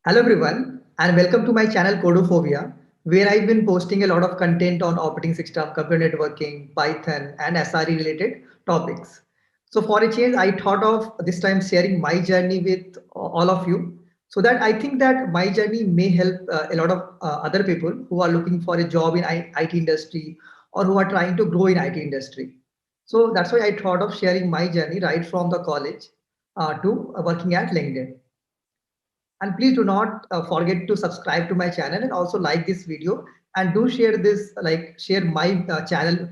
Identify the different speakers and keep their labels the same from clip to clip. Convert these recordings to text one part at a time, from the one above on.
Speaker 1: Hello everyone and welcome to my channel Codophobia, where I've been posting a lot of content on operating system, computer networking, Python and SRE related topics. So for a change, I thought of this time sharing my journey with all of you so that I think that my journey may help a lot of other people who are looking for a job in IT industry or who are trying to grow in IT industry. So that's why I thought of sharing my journey right from the college to working at LinkedIn. And please do not forget to subscribe to my channel and also like this video and do share this share my channel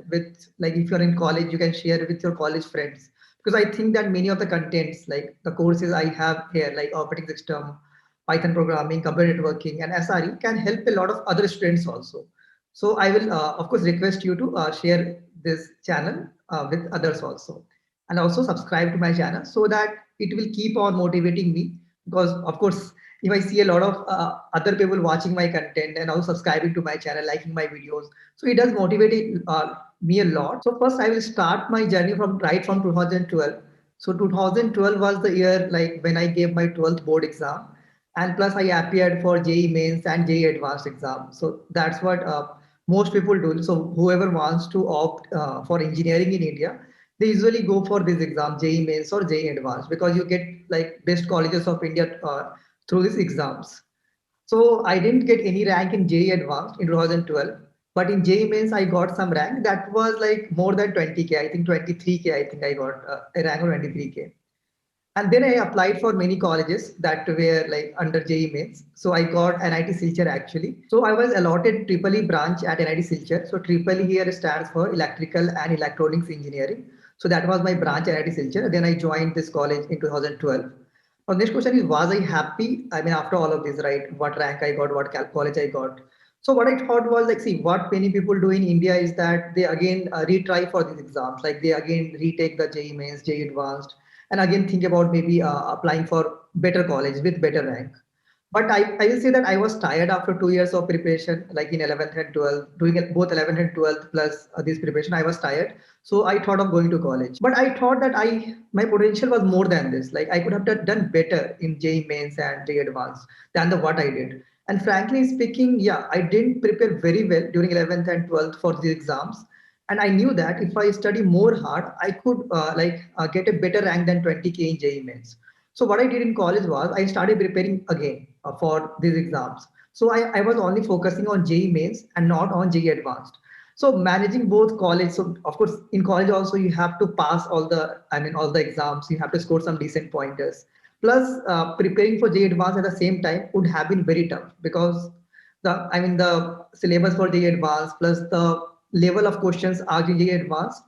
Speaker 1: with like if you're in college you can share it with your college friends because I think that many of the contents like the courses I have here like operating system, Python programming, computer networking and SRE can help a lot of other students also. So I will of course request you to share this channel with others also and also subscribe to my channel so that it will keep on motivating me because of course if I see a lot of other people watching my content and also subscribing to my channel, liking my videos, so it does motivate me a lot. So first I will start my journey from right from 2012. So 2012 was the year like when I gave my 12th board exam, and plus I appeared for JEE mains and JEE advanced exam. So that's what most people do. So whoever wants to opt for engineering in India, they usually go for this exam, JEE mains or JEE advanced, because you get like best colleges of India through these exams. So I didn't get any rank in JEE advanced in 2012, but in JEE mains I got some rank that was like more than 20k. I think 23k. I think I got a rank of 23k. And then I applied for many colleges that were like under JEE mains. So I got NIT Silchar actually. So I was allotted Triple E branch at NIT Silchar. So Triple E here stands for Electrical and Electronics Engineering. So that was my branch at NIT Silchar. Then I joined this college in 2012. Now, next question is, was I happy? I mean, after all of this, right? What rank I got, what college I got. So what I thought was like, see, what many people do in India is that they again retry for these exams. Like they again retake the JEE mains, JEE advanced, and again think about maybe applying for better college with better rank. But I will say that I was tired after 2 years of preparation, like in 11th and 12th, doing both 11th and 12th plus this preparation. I was tired. So I thought of going to college. But I thought that my potential was more than this. Like I could have done better in JEE mains and JEE advanced than the what I did. And frankly speaking, yeah, I didn't prepare very well during 11th and 12th for the exams. And I knew that if I study more hard, I could get a better rank than 20k in JEE mains. So what I did in college was I started preparing again for these exams. So I was only focusing on JEE mains and not on JEE advanced. So managing both college. So of course in college also you have to pass all the exams. You have to score some decent pointers. Plus preparing for JEE advanced at the same time would have been very tough because the syllabus for JEE advanced plus the level of questions asked in JEE advanced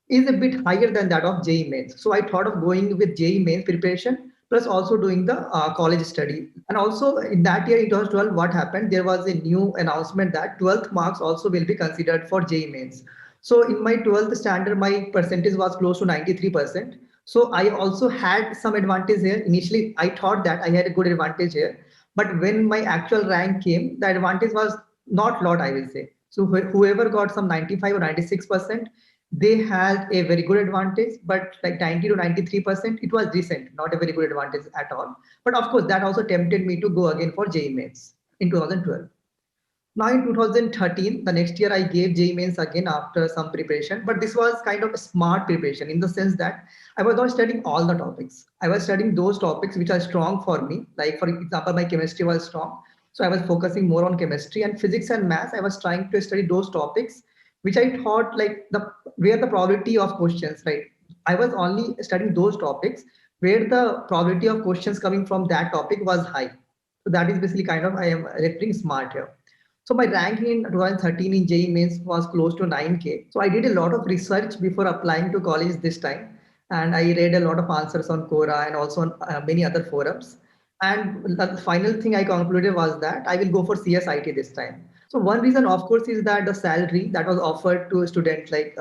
Speaker 1: is a bit higher than that of JEE mains. So I thought of going with JEE mains preparation plus also doing the college study. And also in that year, in 2012, what happened? There was a new announcement that 12th marks also will be considered for JEE mains. So in my 12th standard, my percentage was close to 93%. So I also had some advantage here. Initially, I thought that I had a good advantage here. But when my actual rank came, the advantage was not lot, I will say. So whoever got some 95 or 96%, they had a very good advantage, but like 90 to 93%, it was decent, not a very good advantage at all. But of course, that also tempted me to go again for JEE mains in 2012. Now in 2013, the next year I gave JEE mains again after some preparation, but this was kind of a smart preparation in the sense that I was not studying all the topics. I was studying those topics which are strong for me. Like for example, my chemistry was strong. So I was focusing more on chemistry and physics and maths. I was trying to study those topics which I thought like the where the probability of questions, right? I was only studying those topics where the probability of questions coming from that topic was high. So that is basically kind of I am referring smart here. So my rank in 2013 in JEE mains was close to 9k. So I did a lot of research before applying to college this time, and I read a lot of answers on Quora and also on many other forums. And the final thing I concluded was that I will go for CSIT this time. So one reason, of course, is that the salary that was offered to students like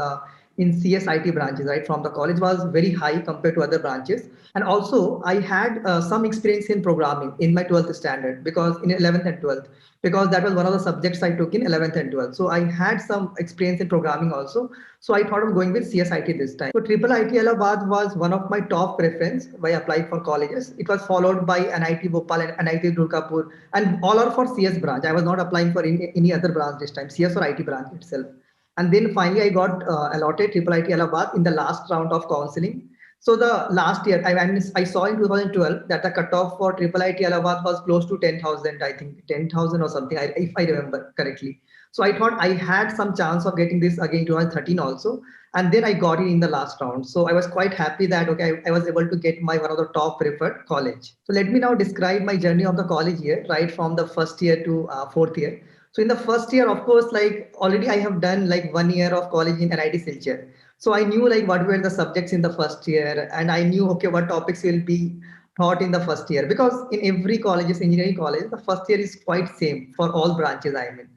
Speaker 1: in CSIT branches, right, from the college was very high compared to other branches. And also, I had some experience in programming in my 12th standard because in 11th and 12th, because that was one of the subjects I took in 11th and 12th. So I had some experience in programming also. So I thought of going with CSIT this time. So Triple IT Allahabad was one of my top preference by applying for colleges. It was followed by NIT Bhopal and NIT Durgapur, and all are for CS branch. I was not applying for any other branch this time, CS or IT branch itself. And then finally, I got allotted Triple IT Allahabad in the last round of counseling. So the last year, I saw in 2012 that the cutoff for Triple IT Allahabad was close to 10,000, I think 10,000 or something, if I remember correctly. So I thought I had some chance of getting this again 2013 also. And then I got it in the last round. So I was quite happy that, okay, I was able to get my one of the top preferred college. So let me now describe my journey of the college year, right from the first year to fourth year. So in the first year, of course, like already I have done like 1 year of college in NIT Silchar. So I knew like what were the subjects in the first year, and I knew okay what topics will be taught in the first year, because in every colleges, engineering college, the first year is quite same for all branches. I mean,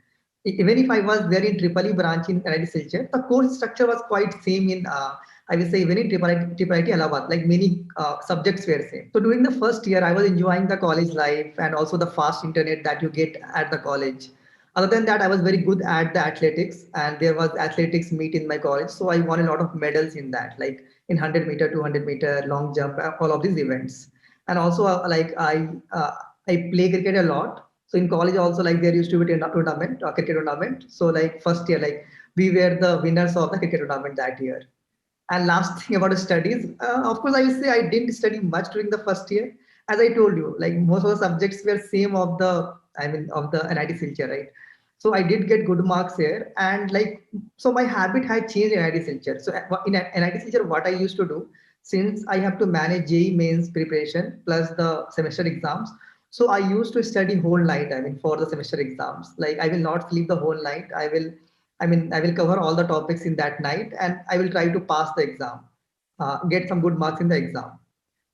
Speaker 1: even if I was there in Triple E branch in NIT Silchar, the course structure was quite same in I will say even in Triple IT Allahabad, like many subjects were same. So during the first year, I was enjoying the college life and also the fast internet that you get at the college. Other than that, I was very good at the athletics, and there was athletics meet in my college. So I won a lot of medals in that, like in 100-meter, 200-meter, long jump, all of these events. And also I play cricket a lot. So in college also, like there used to be a tournament, a cricket tournament. So like first year, like we were the winners of the cricket tournament that year. And last thing about studies, of course, I will say I didn't study much during the first year. As I told you, like most of the subjects were same of the, I mean, of the NIT Silchar, right? So I did get good marks here, and like, so my habit had changed in NIT Silchar. So in NIT Silchar, what I used to do, since I have to manage JEE mains preparation plus the semester exams, so I used to study whole night. I mean, for the semester exams, like I will not sleep the whole night. I will cover all the topics in that night, and I will try to pass the exam, get some good marks in the exam.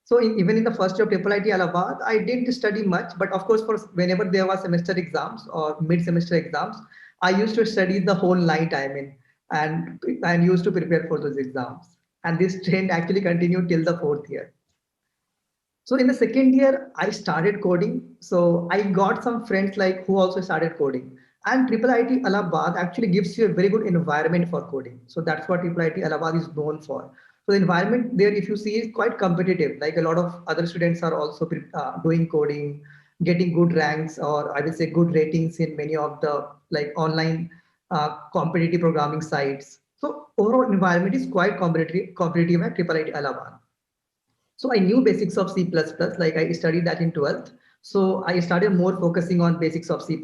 Speaker 1: So even in the first year of Triple IT Allahabad, I didn't study much, but of course, for whenever there was semester exams or mid-semester exams, I used to study the whole night. I mean, and used to prepare for those exams. And this trend actually continued till the fourth year. So in the second year, I started coding. So I got some friends like who also started coding. And Triple IT Allahabad actually gives you a very good environment for coding. So that's what Triple IT Allahabad is known for. So the environment there, if you see, is quite competitive. Like a lot of other students are also doing coding, getting good ranks, or I will say good ratings in many of the like online competitive programming sites. So overall environment is quite competitive at Triple IT Allahabad. So I knew basics of C++, like I studied that in 12th. So I started more focusing on basics of C++,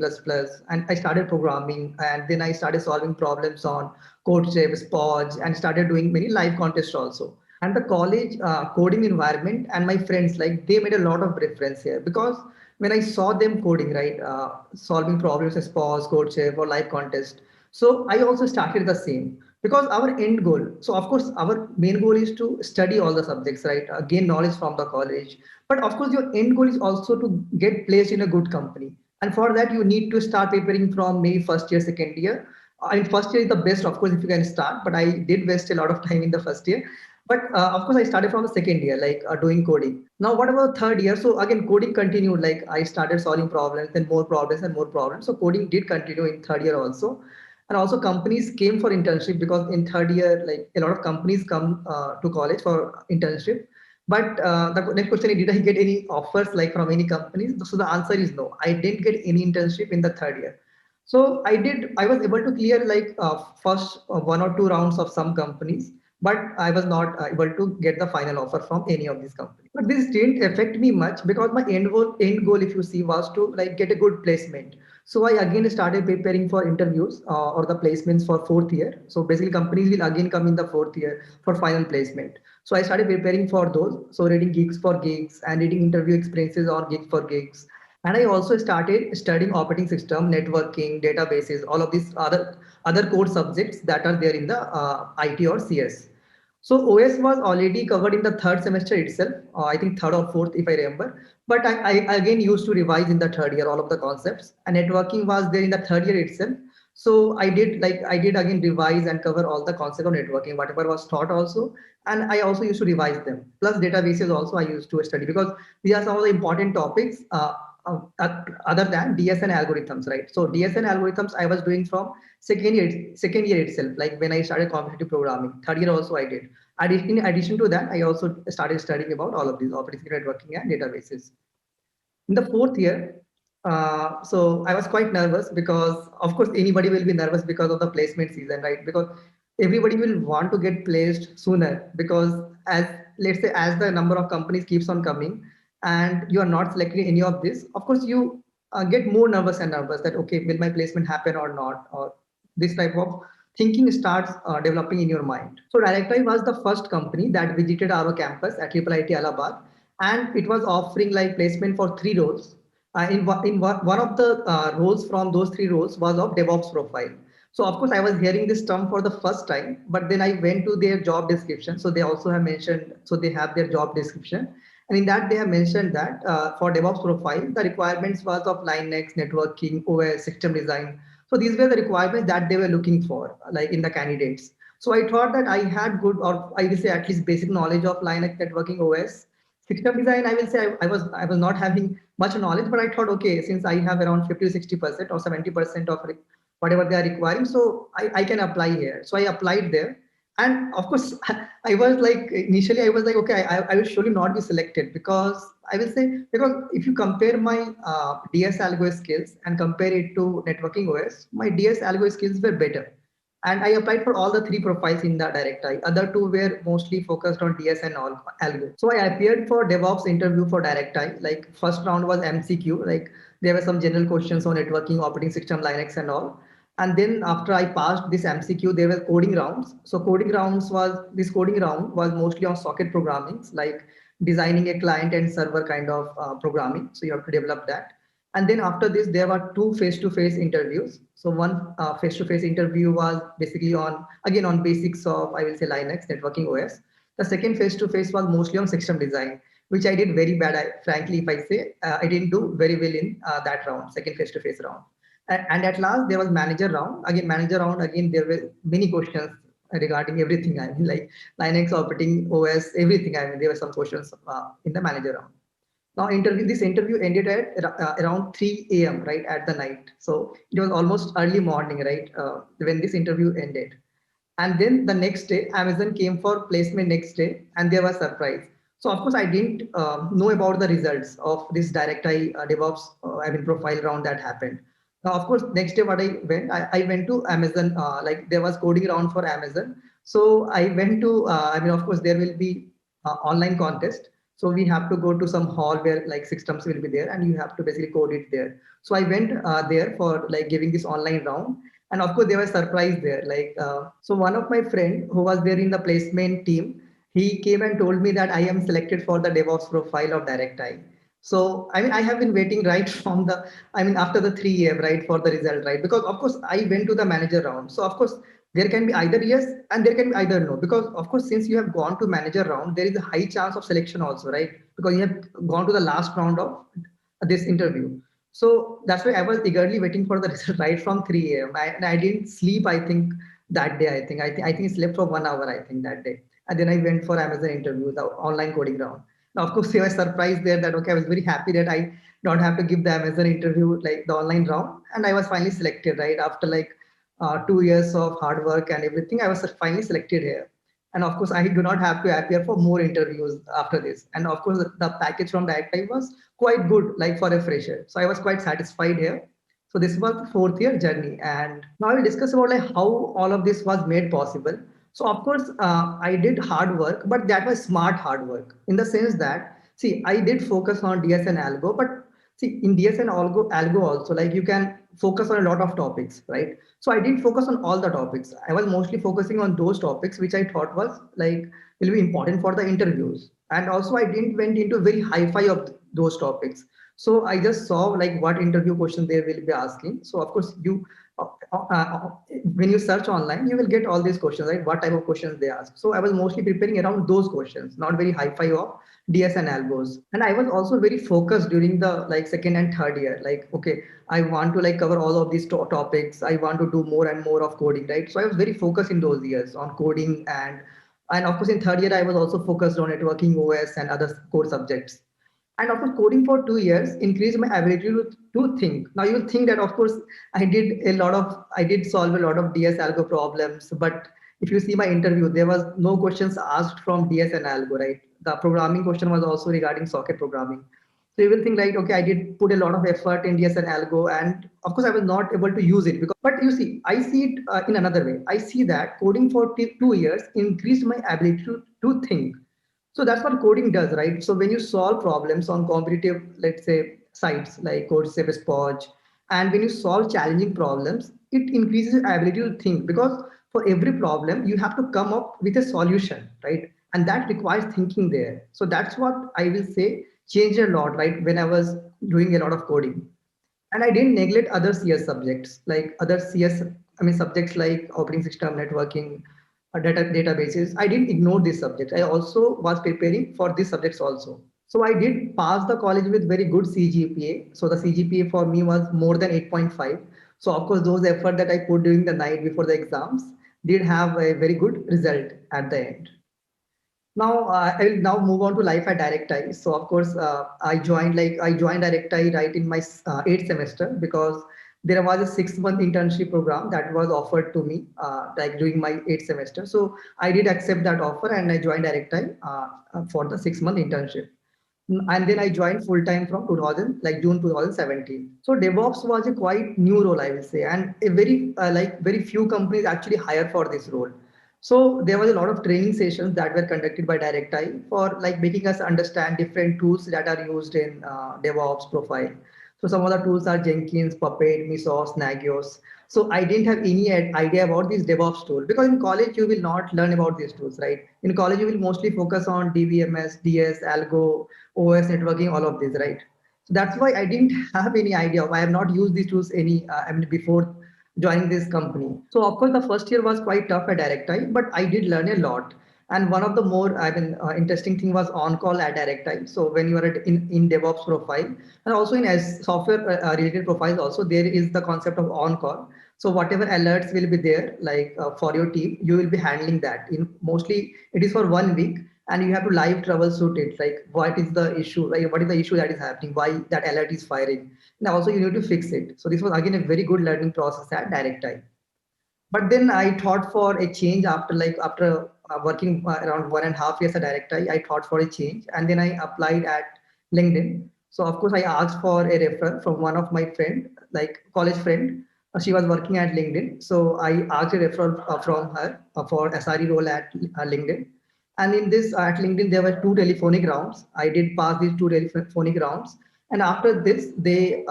Speaker 1: and I started programming, and then I started solving problems on CodeShip, Podge, and started doing many live contests also. And the college coding environment and my friends, like they made a lot of difference here, because when I saw them coding, right, solving problems as Podge, CodeShip, or live contest, so I also started the same, because our end goal, so of course our main goal is to study all the subjects, right, gain knowledge from the college, but of course your end goal is also to get placed in a good company. And for that you need to start preparing from maybe first year, second year. I mean, first year is the best, of course, if you can start, but I did waste a lot of time in the first year. But of course I started from the second year, like doing coding. Now what about third year? So again coding continued, like I started solving problems and more problems and more problems. So coding did continue in third year also. And also companies came for internship, because in third year, like a lot of companies come to college for internship. But the next question is, did I get any offers like from any companies? So the answer is no, I didn't get any internship in the third year. So I was able to clear like first one or two rounds of some companies, but I was not able to get the final offer from any of these companies. But this didn't affect me much, because my end goal, if you see, was to like get a good placement. So I again started preparing for interviews or the placements for fourth year. So basically companies will again come in the fourth year for final placement. So I started preparing for those. So reading Geeks for Gigs and reading interview experiences on Geeks for Gigs. And I also started studying operating system, networking, databases, all of these other core subjects that are there in the IT or CS. So OS was already covered in the third semester itself, I think third or fourth, if I remember. But I again used to revise in the third year all of the concepts. And networking was there in the third year itself. So I did again revise and cover all the concept of networking, whatever was taught also, and I also used to revise them. Plus databases also I used to study because these are some of the important topics other than DSN algorithms, right? So DSN algorithms I was doing from second year itself, like when I started competitive programming. Third year also I did. In addition to that, I also started studying about all of these operating system networking and databases. In the fourth year, so I was quite nervous because, of course, anybody will be nervous because of the placement season, right? Because everybody will want to get placed sooner because, as let's say, as the number of companies keeps on coming and you are not selecting any of this, of course, you get more nervous and nervous that, okay, will my placement happen or not? Or this type of thinking starts developing in your mind. So Directory was the first company that visited our campus at IIIT Allahabad, and it was offering like placement for three roles. One of the roles from those three roles was of DevOps profile. So of course I was hearing this term for the first time, but then I went to their job description. So they also have mentioned, so they have their job description, and in that they have mentioned that for DevOps profile, the requirements was of Linux, networking, OS, system design. So these were the requirements that they were looking for, like in the candidates. So I thought that I had good, or I will say at least basic knowledge of Linux, networking, OS. System design, I will say I was not having much knowledge, but I thought, okay, since I have around 50 to 60% or 70% of whatever they are requiring, so I can apply here. So I applied there. And of course, I was like, initially, I was like, okay, I will surely not be selected because I will say, because if you compare my DS algo skills and compare it to networking OS, my DS algo skills were better, and I applied for all the three profiles in the direct eye. Other two were mostly focused on DS and all algo. So I appeared for DevOps interview for direct eye. Like first round was MCQ, like there were some general questions on networking, operating system, Linux and all. And then after I passed this MCQ, there were coding rounds. So coding round was mostly on socket programming, like designing a client and server kind of programming. So you have to develop that. And then after this, there were two face-to-face interviews. So one face-to-face interview was basically on, again, on basics of, I will say, Linux, networking OS. The second face-to-face was mostly on system design, which I did very bad. Frankly, if I say, I didn't do very well in that round, second face-to-face round. And at last, there was manager round. Again, manager round, again, there were many questions regarding everything. I mean, like Linux, operating OS, everything. I mean, there were some questions in the manager round. Now, this interview ended at around 3 a.m. right at the night. So it was almost early morning, right, when this interview ended. And then the next day, Amazon came for placement next day, and there was surprise. So of course, I didn't know about the results of this direct DevOps profile round that happened. Now, of course, next day what I went to Amazon. Like there was coding round for Amazon. So I went to of course there will be online contest. So we have to go to some hall where like systems will be there, and you have to basically code it there. So I went there for like giving this online round, and of course they were surprised there. Like so one of my friend who was there in the placement team, he came and told me that I am selected for the DevOps profile of DirectEye. So I mean I have been waiting right from the, I mean after the 3 year, right, for the result, right, because of course I went to the manager round. So of course there can be either yes and there can be either no, because of course since you have gone to manager round, there is a high chance of selection also, right, because you have gone to the last round of this interview. So that's why I was eagerly waiting for the result right from 3 a.m. And I didn't sleep, I think, that day. I think I slept for 1 hour, I think, that day. And then I went for Amazon interview, the online coding round. Now, of course, I was surprised there that okay, I was very happy that I don't have to give the Amazon interview like the online round. And I was finally selected, right? After like 2 years of hard work and everything, I was finally selected here. And of course, I do not have to appear for more interviews after this. And of course, the package from that time was quite good, like for a fresher. So I was quite satisfied here. So this was the fourth year journey, and now we'll discuss about like how all of this was made possible. So of course, I did hard work, but that was smart hard work in the sense that, see, I did focus on DS and algo, but see, in DS and algo also, like you can focus on a lot of topics, right? So I didn't focus on all the topics. I was mostly focusing on those topics which I thought was like will be important for the interviews. And also I didn't went into very high-fi of those topics. So I just saw like what interview questions they will be asking. So of course you uh, uh, uh, when you search online, you will get all these questions, right? What type of questions they ask. So I was mostly preparing around those questions, not very high-fi of DS and algos. And I was also very focused during the like second and third year. Like, okay, I want to like cover all of these topics. I want to do more and more of coding, right? So I was very focused in those years on coding, and of course in third year I was also focused on networking, OS, and other core subjects. And of course, coding for 2 years increased my ability to think. Now you'll think that of course I did solve a lot of DS algo problems, but if you see my interview, there was no questions asked from DS and algo, right? The programming question was also regarding socket programming. So you will think like, okay, I did put a lot of effort in DS and algo, and of course I was not able to use it because. But you see, I see it in another way. I see that coding for 2 years increased my ability to think. So that's what coding does, right? So when you solve problems on competitive, let's say, sites like Coursera, Podge, and when you solve challenging problems, it increases your ability to think because for every problem, you have to come up with a solution, right? And that requires thinking there. So that's what I will say changed a lot, right? When I was doing a lot of coding. And I didn't neglect other CS subjects, like other CS, I mean, subjects like operating system, networking, databases. I didn't ignore these subjects. I also was preparing for these subjects also. So I did pass the college with very good CGPA. So the CGPA for me was more than 8.5. So of course, those effort that I put during the night before the exams did have a very good result at the end. Now I will now move on to life at Directi. So of course I joined Directi right in my eighth semester because there was a 6 month internship program that was offered to me like during my eighth semester. So I did accept that offer and I joined Directi for the 6 month internship. And then I joined full time from 2000, like June 2017. So DevOps was a quite new role, I will say, and a very like very few companies actually hire for this role. So there was a lot of training sessions that were conducted by DirectEye for like making us understand different tools that are used in DevOps profile. So some of the tools are Jenkins, Puppet, Mesos, Nagios. So I didn't have any idea about these DevOps tool because in college you will not learn about these tools, right? In college you will mostly focus on DBMS, DS, Algo, OS networking, all of these, right? So that's why I didn't have any idea. I have not used these tools I mean, before joining this company. So of course, the first year was quite tough at DirectEye, but I did learn a lot. And one of the more interesting thing was on call at DirectEye. So when you are in DevOps profile and also in as software related profiles, also there is the concept of on call. So whatever alerts will be there, like for your team, you will be handling that. In mostly it is for 1 week, and you have to live troubleshoot it. Like what is the issue? Like what is the issue that is happening? Why that alert is firing? And also you need to fix it. So this was again a very good learning process at DirectEye. But then I thought for a change after working around 1.5 years at DirectEye, I thought for a change, and then I applied at LinkedIn. So of course I asked for a referral from one of my friend, like college friend. She was working at LinkedIn, so I asked a referral from her for SRE role at LinkedIn. And in this at LinkedIn, there were two telephonic rounds. I did pass these two telephonic rounds, and after this, they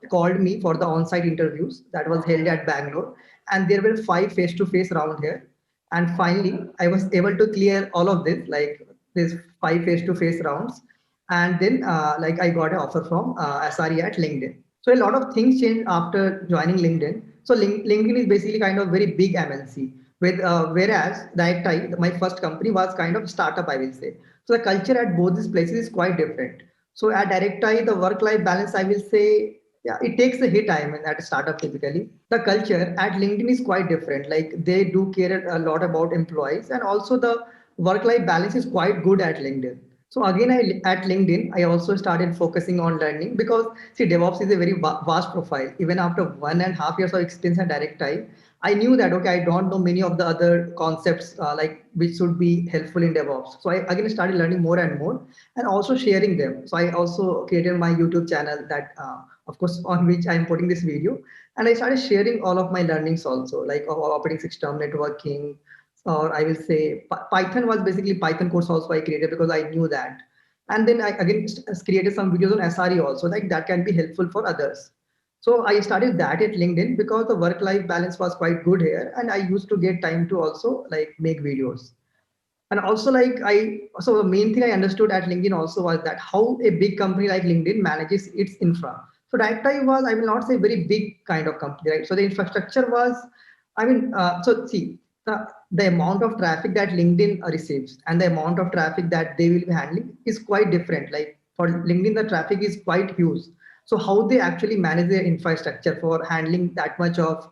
Speaker 1: called me for the on-site interviews that was held at Bangalore, and there were five face-to-face round here. And finally, I was able to clear all of this, like this five face-to-face rounds, and then like I got an offer from SRE at LinkedIn. So a lot of things changed after joining LinkedIn. So LinkedIn is basically kind of very big MNC. With whereas DirectEye, my first company was kind of startup, I will say. So the culture at both these places is quite different. So at DirectEye, the work-life balance, I will say, yeah, it takes a hit. I mean, at a startup typically, the culture at LinkedIn is quite different. Like they do care a lot about employees, and also the work-life balance is quite good at LinkedIn. So again, at LinkedIn, I also started focusing on learning because see, DevOps is a very vast profile. Even after 1.5 years of experience at DirectEye, I knew that okay, I don't know many of the other concepts like which should be helpful in DevOps. So I again started learning more and more, and also sharing them. So I also created my YouTube channel that, of course, on which I'm putting this video, and I started sharing all of my learnings also, like operating system, networking, or I will say Python was basically Python course also I created because I knew that. And then I again created some videos on SRE also, like that can be helpful for others. So I started that at LinkedIn because the work-life balance was quite good here, and I used to get time to also like make videos. And also like so the main thing I understood at LinkedIn also was that how a big company like LinkedIn manages its infra. So that time was, I will not say very big kind of company, right? So the infrastructure was, so see, the amount of traffic that LinkedIn receives and the amount of traffic that they will be handling is quite different. Like for LinkedIn, the traffic is quite huge. So how they actually manage their infrastructure for handling that much of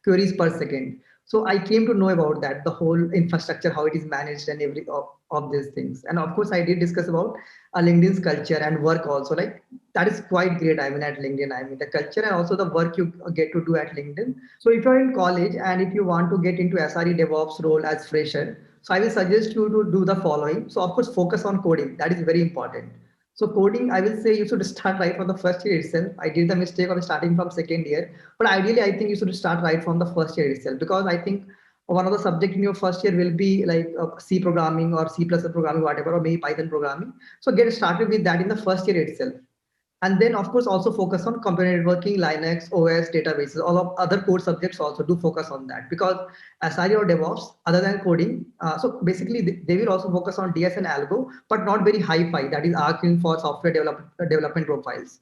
Speaker 1: queries per second. So I came to know about that, the whole infrastructure, how it is managed, and every of these things. And of course, I did discuss about LinkedIn's culture and work also. Like that is quite great. I mean, at LinkedIn, I mean the culture and also the work you get to do at LinkedIn. So if you're in college and if you want to get into SRE DevOps role as fresher, so I will suggest you to do the following. So of course, focus on coding. That is very important. So coding, I will say you should start right from the first year itself. I did the mistake of starting from second year, but ideally, I think you should start right from the first year itself, because I think one of the subject in your first year will be like C programming or C++ programming, whatever, or maybe Python programming. So get started with that in the first year itself. And then of course also focus on computer networking, Linux, OS, databases, all of other core subjects also do focus on that, because SRE or DevOps, other than coding, so basically they will also focus on DS and algo, but not very high-fi, that is arcing for software development profiles.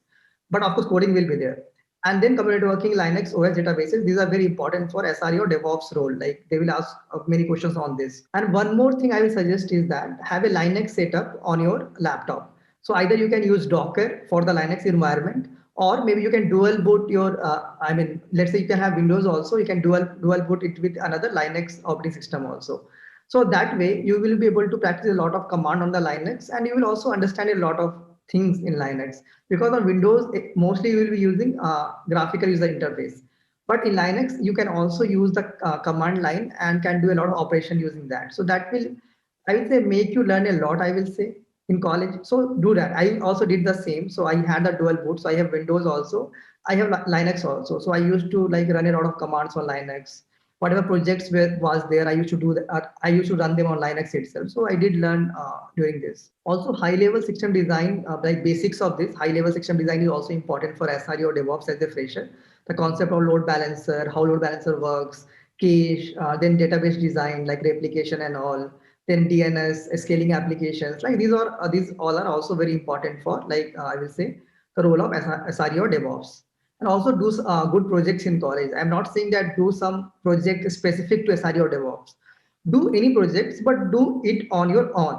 Speaker 1: But of course coding will be there. And then computer networking, Linux, OS, databases, these are very important for SRE or DevOps role. Like they will ask many questions on this. And one more thing I will suggest is that have a Linux setup on your laptop. So either you can use Docker for the Linux environment, or maybe you can dual boot your, let's say you can have Windows also, you can dual boot it with another Linux operating system also. So that way you will be able to practice a lot of command on the Linux, and you will also understand a lot of things in Linux, because on Windows, mostly you will be using graphical user interface. But in Linux, you can also use the command line and can do a lot of operation using that. So that will, I will say, make you learn a lot, I will say, in college. So do that. I also did the same. So I had the dual boot. So I have Windows also. I have Linux also. So I used to like run a lot of commands on Linux. Whatever projects was there, I used to do that. I used to run them on Linux itself. So I did learn during this. Also, high-level system design, like basics of this. High-level system design is also important for SRE or DevOps as a fresher. The concept of load balancer, how load balancer works, cache, then database design like replication and all, then DNS, scaling applications. Like these all are also very important for, like I will say, the role of SRE or DevOps. And also do good projects in college. I'm not saying that do some project specific to SRE or DevOps. Do any projects, but do it on your own,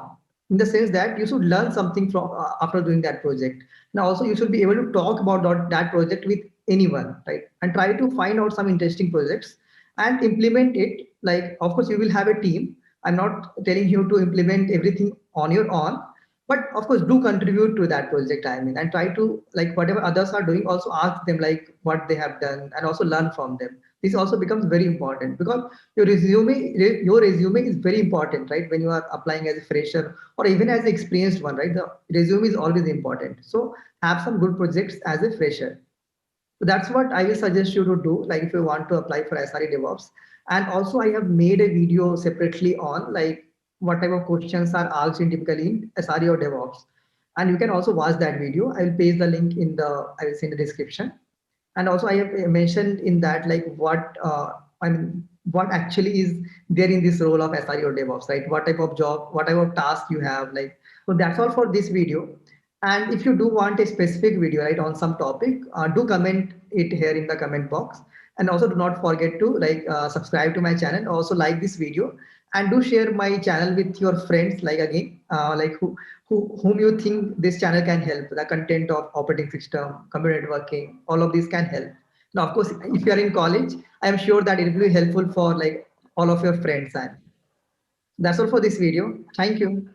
Speaker 1: in the sense that you should learn something from after doing that project. And also you should be able to talk about that project with anyone, right? And try to find out some interesting projects and implement it. Like of course you will have a team. I'm not telling you to implement everything on your own, but of course do contribute to that project. I mean, and try to, like whatever others are doing, also ask them like what they have done and also learn from them. This also becomes very important, because your resume is very important, right? When you are applying as a fresher or even as an experienced one, right? The resume is always important. So have some good projects as a fresher. So that's what I will suggest you to do, like if you want to apply for SRE DevOps. And also I have made a video separately on like what type of questions are asked in typically in SRE or DevOps. And you can also watch that video. I will paste the link in the, I will say in the description. And also I have mentioned in that like what actually is there in this role of SRE or DevOps, right? What type of job, what type of task you have, like. So that's all for this video. And if you do want a specific video, right, on some topic, do comment it here in the comment box. And also do not forget to like subscribe to my channel, also like this video, and do share my channel with your friends, like again, like whom you think this channel can help. The content of operating system, computer networking, all of these can help. Now, of course, if you are in college, I am sure that it will be helpful for like all of your friends. And that's all for this video. Thank you.